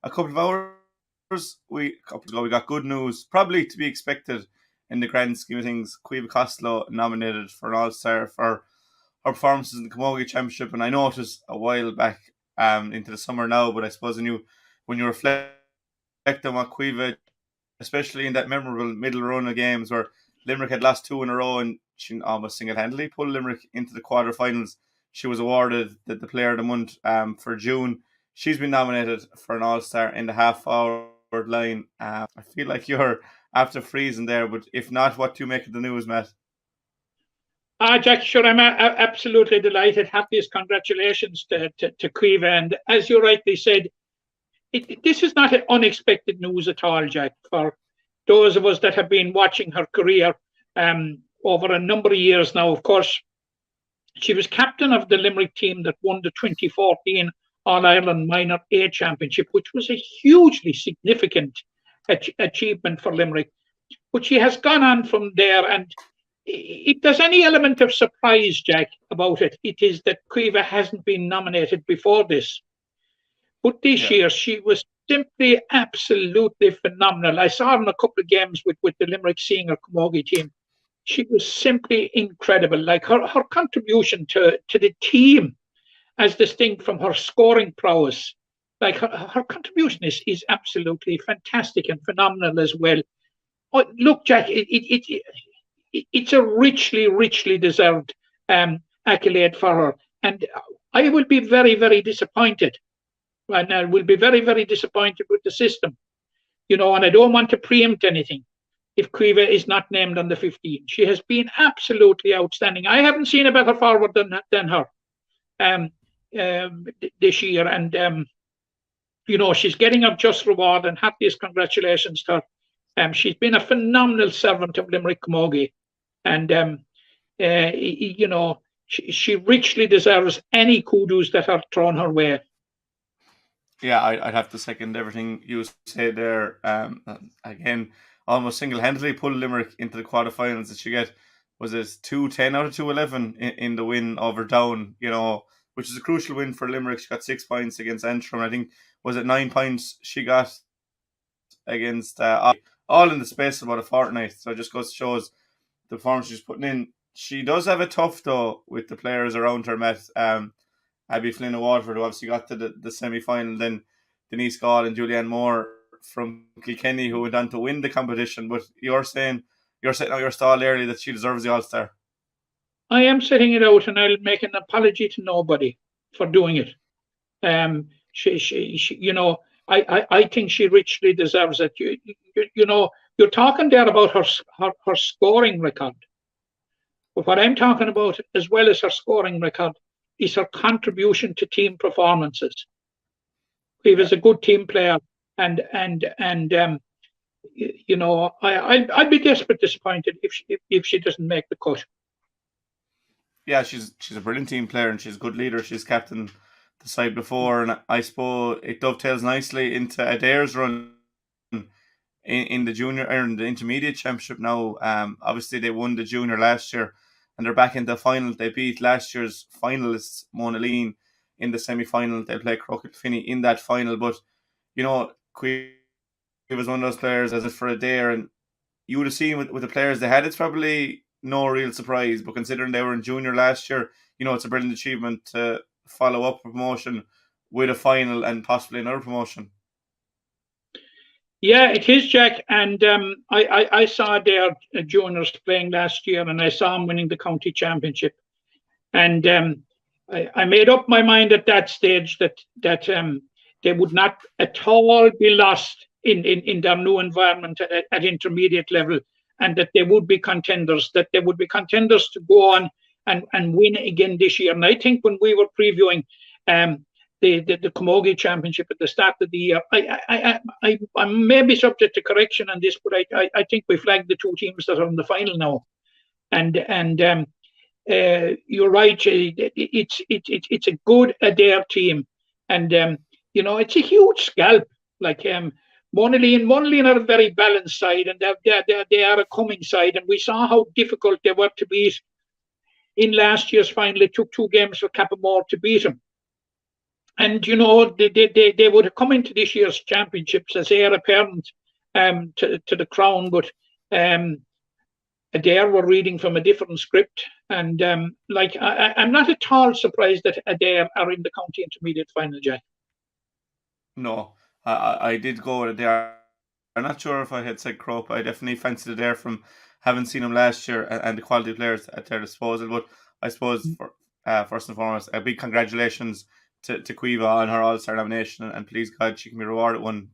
a couple of hours, a couple ago, we got good news, probably to be expected in the grand scheme of things. Caoimhe Costello nominated for an All-Star for her performances in the Camogie Championship, and I know it was a while back into the summer now, but I suppose when you reflect on what Caoimhe, especially in that memorable middle run of games where Limerick had lost 2 in a row and she almost single-handedly pulled Limerick into the quarterfinals, she was awarded the Player of the Month for June. She's been nominated for an All-Star in the half-forward line. I feel like you're after freezing there, but if not, what do you make of the news, Matt? Jack, sure, I'm absolutely delighted. Happiest congratulations to Caoimhe. And as you rightly said, this is not unexpected news at all, Jack, for those of us that have been watching her career over a number of years now. Of course, she was captain of the Limerick team that won the 2014 All-Ireland Minor A Championship, which was a hugely significant achievement for Limerick. But she has gone on from there, and if there's any element of surprise, Jack, about it, it is that Caoimhe hasn't been nominated before this. But this year, she was simply absolutely phenomenal. I saw her in a couple of games with the Limerick Senior Camogie team. She was simply incredible. Like her contribution to the team, as distinct from her scoring prowess, like her contribution is absolutely fantastic and phenomenal as well. Oh, look, Jack, it's a richly deserved accolade for her, and I will be very, very disappointed. And I will be very, very disappointed with the system, and I don't want to preempt anything if Caoimhe is not named on the 15. She has been absolutely outstanding. I haven't seen a better forward than her this year, and she's getting her just reward, and happiest congratulations to her. She's been a phenomenal servant of Limerick Camogie, and she richly deserves any kudos that are thrown her way. Yeah, I'd have to second everything you say there. Again, almost single-handedly pulled Limerick into the quarterfinals. That she get, was it 2-10 out of 2-11 in the win over Down, which is a crucial win for Limerick. She got 6 points against Antrim. I think, was it 9 points she got against all in the space of about a fortnight. So it just goes to shows the performance she's putting in. She does have it tough, though, with the players around her, Matt. Abby Flynn of Waterford, who obviously got to the semi-final, then Denise Gall and Julianne Moore from Kilkenny, who went on to win the competition. But you're setting out your stall early that she deserves the All-Star. I am setting it out, and I'll make an apology to nobody for doing it. She I think she richly deserves it. You're talking there about her scoring record. But what I'm talking about, as well as her scoring record, is her contribution to team performances. He was a good team player, and I'd be desperate disappointed if she doesn't make the cut. Yeah, she's a brilliant team player, and she's a good leader. She's captain the side before, and I suppose it dovetails nicely into Adair's run in the junior or in the intermediate championship now. Obviously they won the junior last year, and they're back in the final. They beat last year's finalists, Monaleen, in the semi-final. They'll play Crockett Finney in that final. But, Caoimhe was one of those players, as if for Adair, and you would have seen with the players they had, it's probably no real surprise. But considering they were in junior last year, it's a brilliant achievement to follow up a promotion with a final and possibly another promotion. Yeah, it is, Jack. And I saw their juniors playing last year, and I saw them winning the county championship. And I made up my mind at that stage that they would not at all be lost in their new environment at intermediate level, and that they would be contenders, to go on and win again this year. And I think when we were previewing the Camogie Championship at the start of the year, I may be subject to correction on this, but I think we flagged the two teams that are in the final now, and you're right. It's a good Adair team, and it's a huge scalp. Like Monaleen are a very balanced side, and they are a coming side, and we saw how difficult they were to beat in last year's final. It took 2 games for Cappamore to beat them. And they would have come into this year's championships as heir apparent to the crown, but Adair were reading from a different script. And I'm not at all surprised that Adair are in the county intermediate final, Jack. No, I did go with it there. I'm not sure if I had said Crow, but I definitely fancied it there from having seen him last year and the quality of players at their disposal. But I suppose first and foremost, a big congratulations to Caoimhe on her All-Star nomination, and please God she can be rewarded one.